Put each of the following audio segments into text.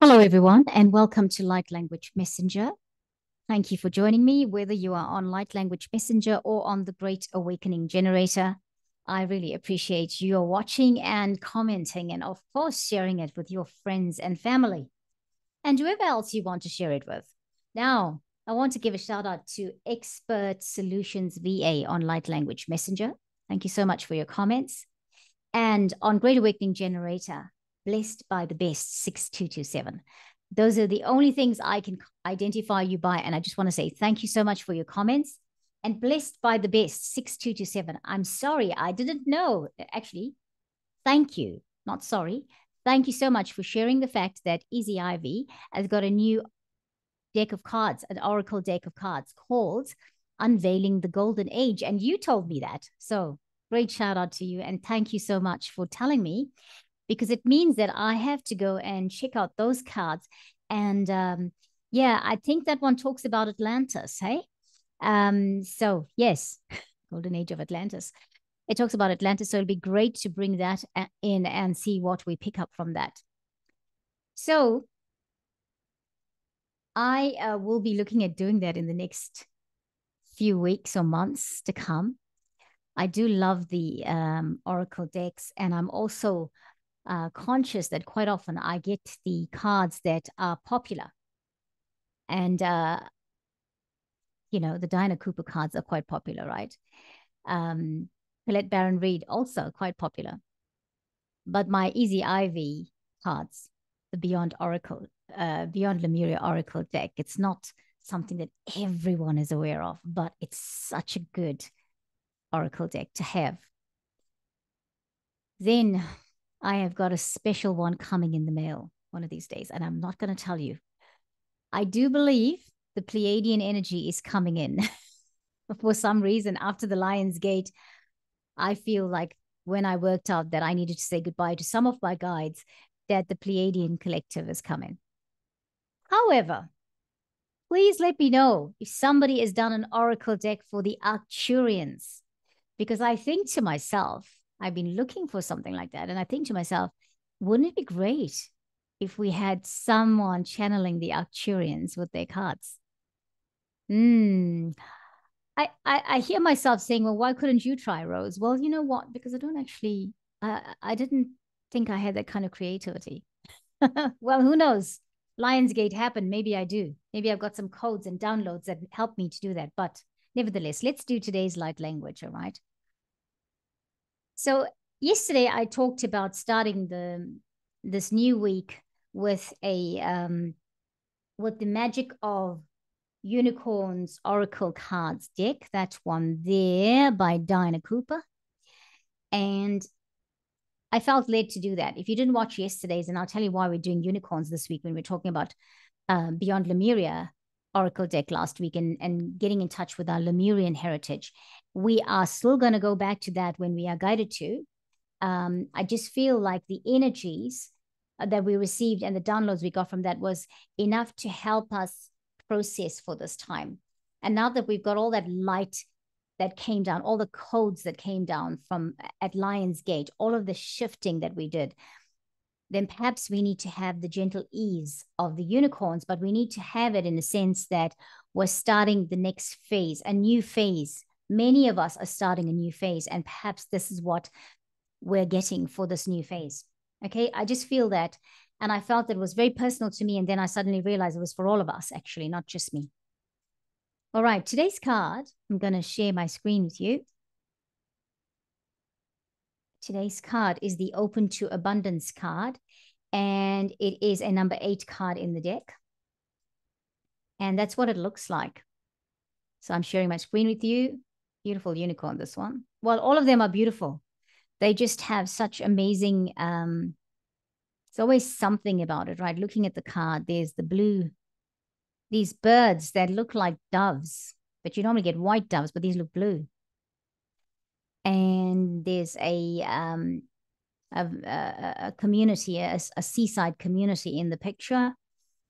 Hello, everyone, and welcome to Light Language Messenger. Thank you for joining me, whether you are on Light Language Messenger or on the Great Awakening Generator. I really appreciate your watching and commenting, and of course, sharing it with your friends and family and whoever else you want to share it with. Now, I want to give a shout out to Expert Solutions VA on Light Language Messenger. Thank you so much for your comments. And on Great Awakening Generator, Blessed by the Best 6227. Those are the only things I can identify you by. And I just want to say thank you so much for your comments. And Blessed by the Best 6227. I'm sorry, I didn't know. Actually, thank you. Not sorry. Thank you so much for sharing the fact that Easy Ivy has got a new deck of cards, an oracle deck of cards called Unveiling the Golden Age. And you told me that. So great shout out to you. And thank you so much for telling me, because it means that I have to go and check out those cards. And yeah, I think that one talks about Atlantis. Hey. So yes, Golden Age of Atlantis. It talks about Atlantis. So it'll be great to bring that in and see what we pick up from that. So I will be looking at doing that in the next few weeks or months to come. I do love the Oracle decks, and I'm also conscious that quite often I get the cards that are popular. And, the Diana Cooper cards are quite popular, right? Colette Baron Reed, also quite popular. But my Easy Ivy cards, the Beyond Oracle, Beyond Lemuria Oracle deck, it's not something that everyone is aware of, but it's such a good Oracle deck to have. Then I have got a special one coming in the mail one of these days, and I'm not going to tell you. I do believe the Pleiadian energy is coming in. For some reason, after the Lion's Gate, I feel like when I worked out that I needed to say goodbye to some of my guides, that the Pleiadian collective is coming. However, please let me know if somebody has done an oracle deck for the Arcturians, because I think to myself, I've been looking for something like that, and I think to myself, wouldn't it be great if we had someone channeling the Arcturians with their cards? I hear myself saying, well, why couldn't you try, Rose? Well, you know what? Because I don't actually, I didn't think I had that kind of creativity. Well, who knows? Lionsgate happened. Maybe I do. Maybe I've got some codes and downloads that help me to do that. But nevertheless, let's do today's light language, all right? So yesterday I talked about starting this new week with with the Magic of Unicorns Oracle Cards deck. That one there by Diana Cooper. And I felt led to do that. If you didn't watch yesterday's, and I'll tell you why we're doing unicorns this week when we're talking about Beyond Lemuria Oracle deck last week and getting in touch with our Lemurian heritage. We are still going to go back to that when we are guided to. I just feel like the energies that we received and the downloads we got from that was enough to help us process for this time. And now that we've got all that light that came down, all the codes that came down from at Lion's Gate, all of the shifting that we did, then perhaps we need to have the gentle ease of the unicorns, but we need to have it in the sense that we're starting the next phase, a new phase. Many of us are starting a new phase, and perhaps this is what we're getting for this new phase. Okay, I just feel that, and I felt that it was very personal to me, and then I suddenly realized it was for all of us, actually, not just me. All right, today's card, I'm going to share my screen with you. Today's card is the Open to Abundance card, and it is a number 8 card in the deck. And that's what it looks like. So I'm sharing my screen with you. Beautiful unicorn, this one. Well, all of them are beautiful. They just have such amazing, it's always something about it, right? Looking at the card, there's the blue, these birds that look like doves, but you normally get white doves, but these look blue. And there's a community, a seaside community in the picture.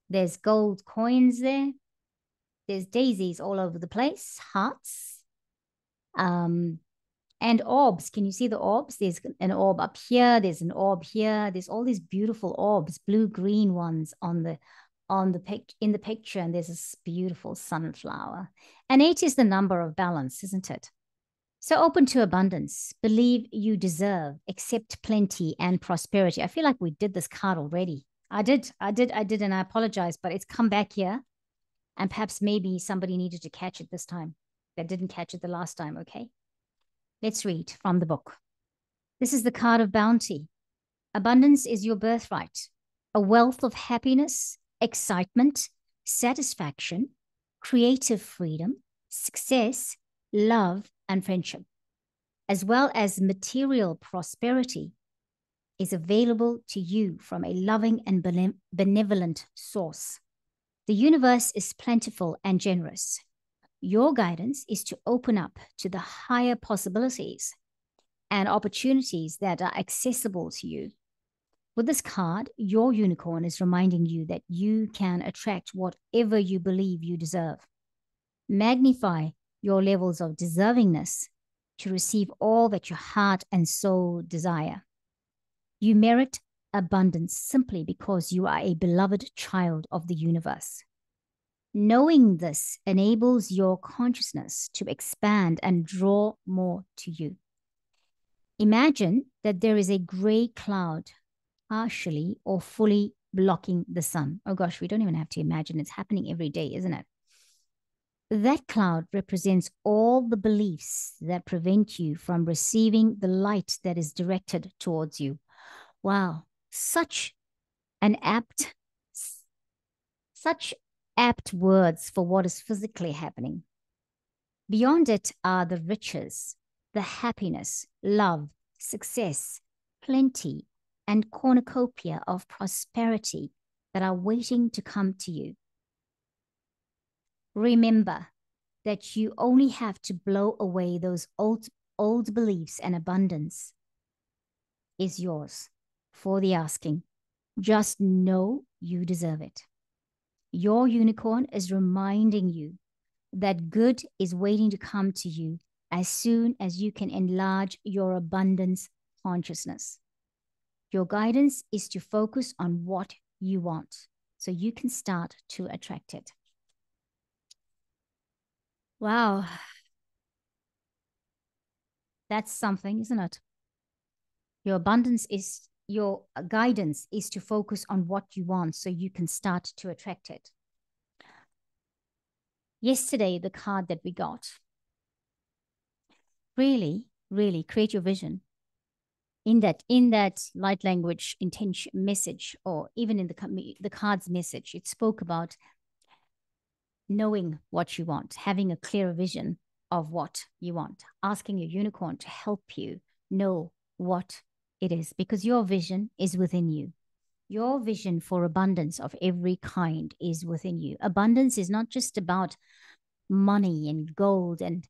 There's gold coins there. There's daisies all over the place, hearts. And And orbs, can you see the orbs? There's an orb up here, there's an orb here, there's all these beautiful orbs, blue-green ones in the picture, and there's this beautiful sunflower. And 8 is the number of balance, isn't it? So open to abundance, believe you deserve, accept plenty and prosperity. I feel like we did this card already. I did, and I apologize, but it's come back here. And perhaps maybe somebody needed to catch it this time that didn't catch it the last time, okay? Let's read from the book. This is the card of bounty. Abundance is your birthright, a wealth of happiness, excitement, satisfaction, creative freedom, success, love, and friendship, as well as material prosperity, is available to you from a loving and benevolent source. The universe is plentiful and generous. Your guidance is to open up to the higher possibilities and opportunities that are accessible to you. With this card, your unicorn is reminding you that you can attract whatever you believe you deserve. Magnify your levels of deservingness to receive all that your heart and soul desire. You merit abundance simply because you are a beloved child of the universe. Knowing this enables your consciousness to expand and draw more to you. Imagine that there is a gray cloud partially or fully blocking the sun. Oh gosh, we don't even have to imagine. It's happening every day, isn't it? That cloud represents all the beliefs that prevent you from receiving the light that is directed towards you. Wow, such apt words for what is physically happening. Beyond it are the riches, the happiness, love, success, plenty, and cornucopia of prosperity that are waiting to come to you. Remember that you only have to blow away those old beliefs, and abundance is yours for the asking. Just know you deserve it. Your unicorn is reminding you that good is waiting to come to you as soon as you can enlarge your abundance consciousness. Your guidance is to focus on what you want so you can start to attract it. Wow. That's something, isn't it? Your guidance is to focus on what you want so you can start to attract it. Yesterday, the card that we got, really, really create your vision. In that light language intention message, or even in the card's message, it spoke about knowing what you want, having a clear vision of what you want, asking your unicorn to help you know what it is, because your vision is within you. Your vision for abundance of every kind is within you. Abundance is not just about money and gold and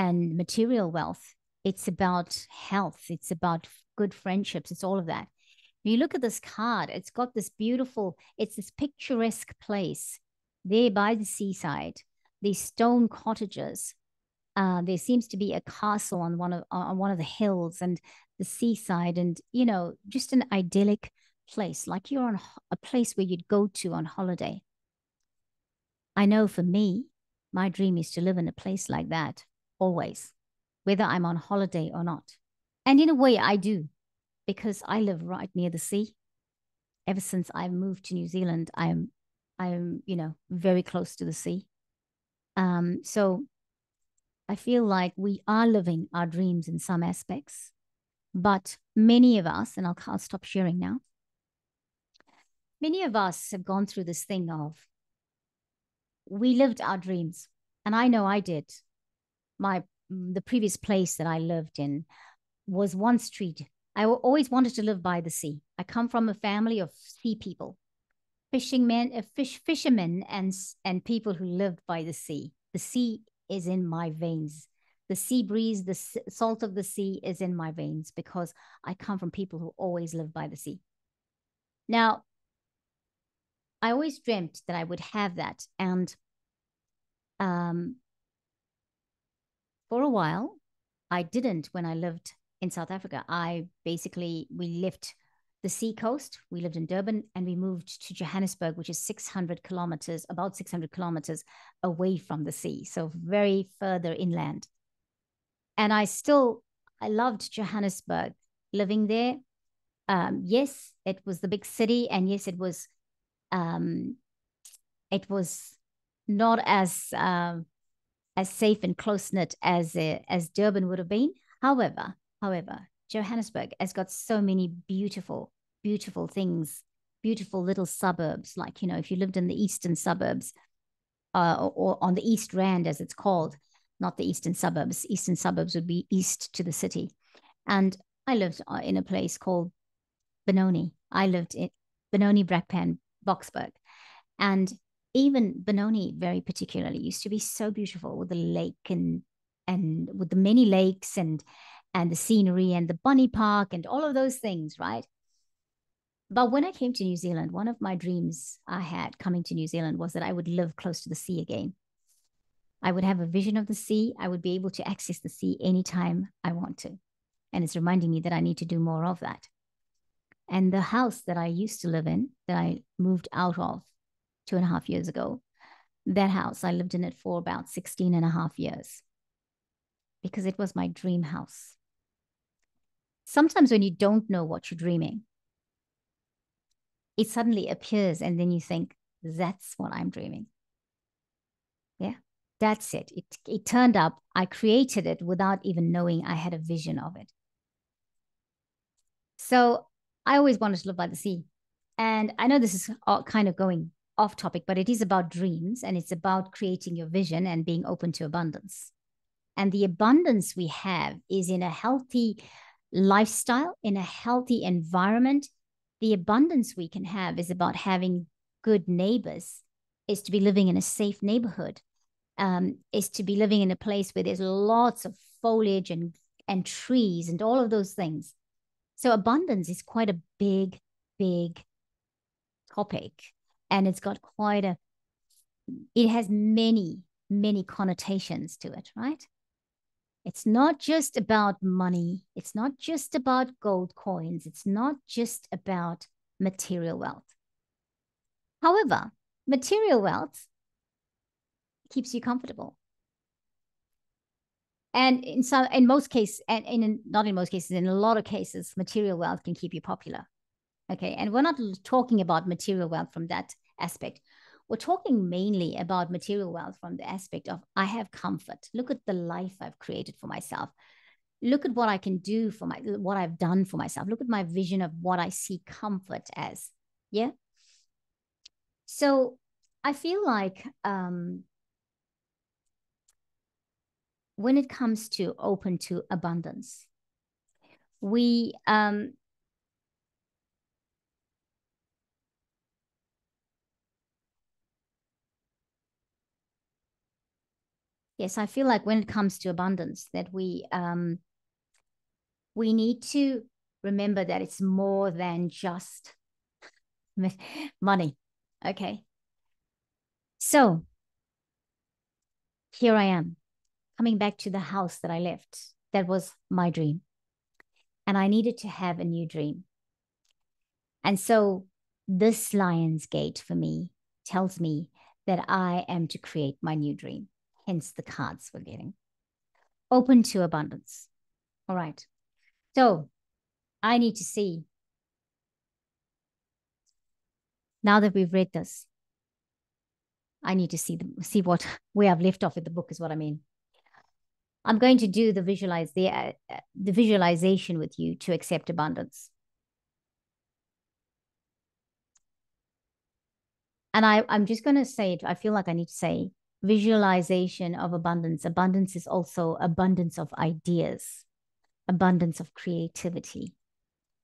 material wealth. It's about health. It's about good friendships. It's all of that. When you look at this card, it's got this beautiful, it's this picturesque place there by the seaside, these stone cottages. There seems to be a castle on one of the hills and the seaside, and just an idyllic place, like you're on a place where you'd go to on holiday. I know for me, my dream is to live in a place like that always, whether I'm on holiday or not. And in a way, I do, because I live right near the sea. Ever since I moved to New Zealand, I'm very close to the sea. So I feel like we are living our dreams in some aspects, but many of us, and I'll stop sharing now. Many of us have gone through this thing of, we lived our dreams, and I know I did. The previous place that I lived in was one street. I always wanted to live by the sea. I come from a family of sea people, fishermen and people who lived by the sea. The sea is in my veins. The sea breeze, the salt of the sea is in my veins, because I come from people who always live by the sea. Now, I always dreamt that I would have that. And for a while, I didn't when I lived in South Africa. We left the sea coast. We lived in Durban and we moved to Johannesburg, which is 600 kilometers, about 600 kilometers away from the sea. So very further inland. And I loved Johannesburg living there. Yes, it was the big city. And yes, um, it was not as safe and close knit as Durban would have been. However, Johannesburg has got so many beautiful, beautiful things, beautiful little suburbs. Like, if you lived in the eastern suburbs, or on the East Rand, as it's called, not the eastern suburbs. Eastern suburbs would be east to the city. And I lived in a place called Benoni. I lived in Benoni, Brakpan, Boksburg. And even Benoni, very particularly, used to be so beautiful with the lake and with the many lakes and the scenery and the bunny park and all of those things, right? But when I came to New Zealand, one of my dreams I had coming to New Zealand was that I would live close to the sea again. I would have a vision of the sea. I would be able to access the sea anytime I want to. And it's reminding me that I need to do more of that. And the house that I used to live in, that I moved out of 2.5 years ago, that house, I lived in it for about 16 and a half years because it was my dream house. Sometimes when you don't know what you're dreaming, it suddenly appears and then you think, that's what I'm dreaming. Yeah, that's it. It turned up. I created it without even knowing I had a vision of it. So I always wanted to live by the sea. And I know this is kind of going off topic, but it is about dreams and it's about creating your vision and being open to abundance. And the abundance we have is in a healthy lifestyle, in a healthy environment. The abundance we can have is about having good neighbors, is to be living in a safe neighborhood, is to be living in a place where there's lots of foliage and trees and all of those things. So abundance is quite a big, big topic. And it's got it has many, many connotations to it, right? It's not just about money. It's not just about gold coins. It's not just about material wealth. However, material wealth keeps you comfortable. And in most cases, and not in most cases, in a lot of cases, material wealth can keep you popular. Okay. And we're not talking about material wealth from that aspect. We're talking mainly about material wealth from the aspect of I have comfort. Look at the life I've created for myself. Look at what I can do what I've done for myself. Look at my vision of what I see comfort as. Yeah. So I feel like when it comes to open to abundance, we yes, I feel like when it comes to abundance, that we need to remember that it's more than just money. Okay. So here I am coming back to the house that I left. That was my dream. And I needed to have a new dream. And so this Lion's Gate for me tells me that I am to create my new dream. Hence the cards we're getting. Open to abundance. All right. So I need to see, now that we've read this, I need to see where I've left off with the book is what I mean. I'm going to do the visualization with you to accept abundance. And I'm just going to say it. I feel like I need to say visualization of abundance. Abundance is also abundance of ideas, abundance of creativity,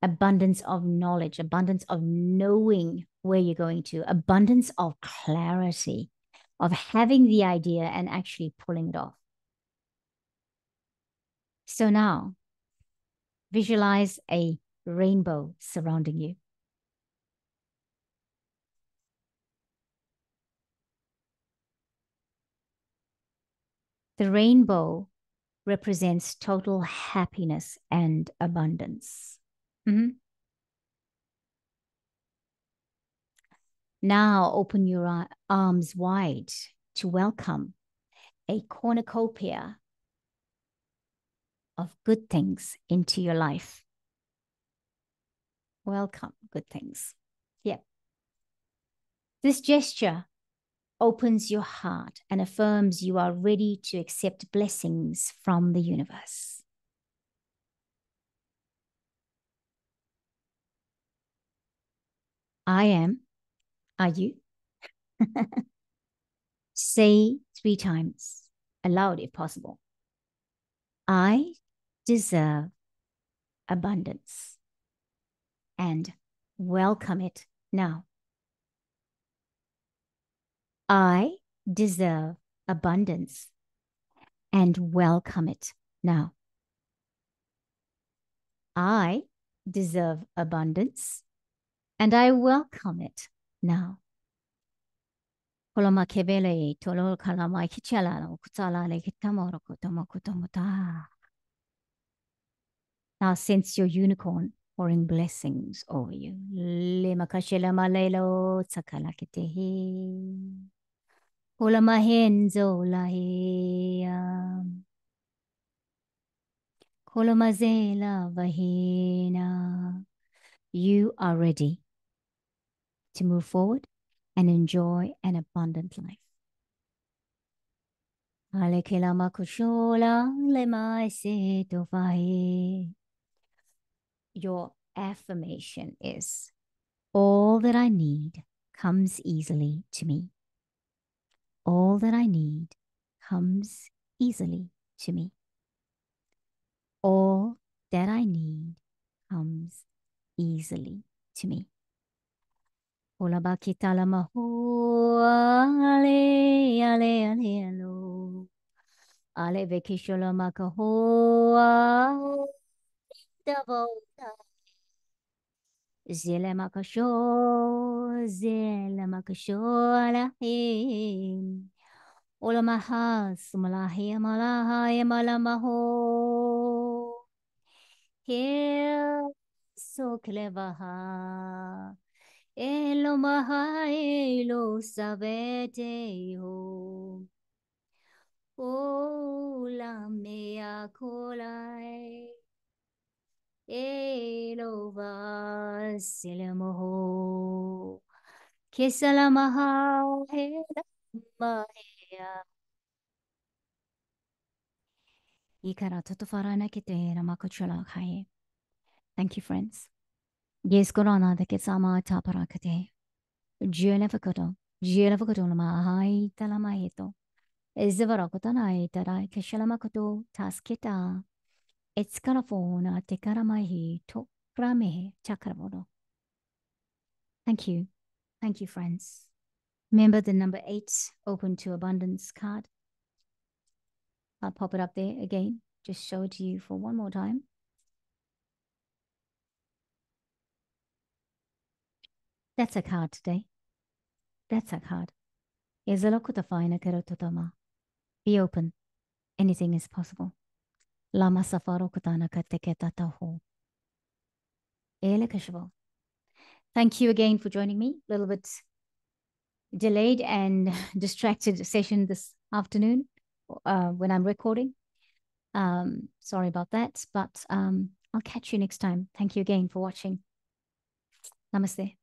abundance of knowledge, abundance of knowing where you're going to, abundance of clarity, of having the idea and actually pulling it off. So now visualize a rainbow surrounding you. The rainbow represents total happiness and abundance. Mm-hmm. Now open your arms wide to welcome a cornucopia of good things into your life. Welcome good things. Yep. This gesture opens your heart and affirms you are ready to accept blessings from the universe. I am. Are you? Say 3 times, aloud if possible. I deserve abundance and welcome it now. I deserve abundance and welcome it now. I deserve abundance and I welcome it now. Koloma kebele tolo kalama kichala kutala le kitamoro kotomo kotomota. Now sense your unicorn pouring blessings over you. Lema kashela malelo tsakala ketehi. Koloma henzo lahia. Koloma zela vahina. You are ready to move forward and enjoy an abundant life. Your affirmation is, all that I need comes easily to me. All that I need comes easily to me. All that I need comes easily to me. Ola bakita la maho ale ale ale alo ale vekishola makaho davota zele makasho la he ola maha sumalahi malaha malamaho here so clever ha Elo maha elo sabete ho. Ola mea kolai. Elo vasilamo. Kesala maha hela mahea. Ikara totofarana kete ramakochala hai. Thank you, friends. Yes, corona de ketsama taparakate. Jelevakoto. Jelevakoto lamahai talamaheto. Ezivarakotana tarai keshalamakoto tasketa. Etskarafona tekaramahi to ramehe chakravodo. Thank you. Thank you, friends. Remember the number 8 open to abundance card. I'll pop it up there again. Just show it to you for one more time. That's a card today. That's a card. Be open. Anything is possible. Lama safaro kutana kateketa taho. Thank you again for joining me. A little bit delayed and distracted session this afternoon when I'm recording. Sorry about that, but I'll catch you next time. Thank you again for watching. Namaste.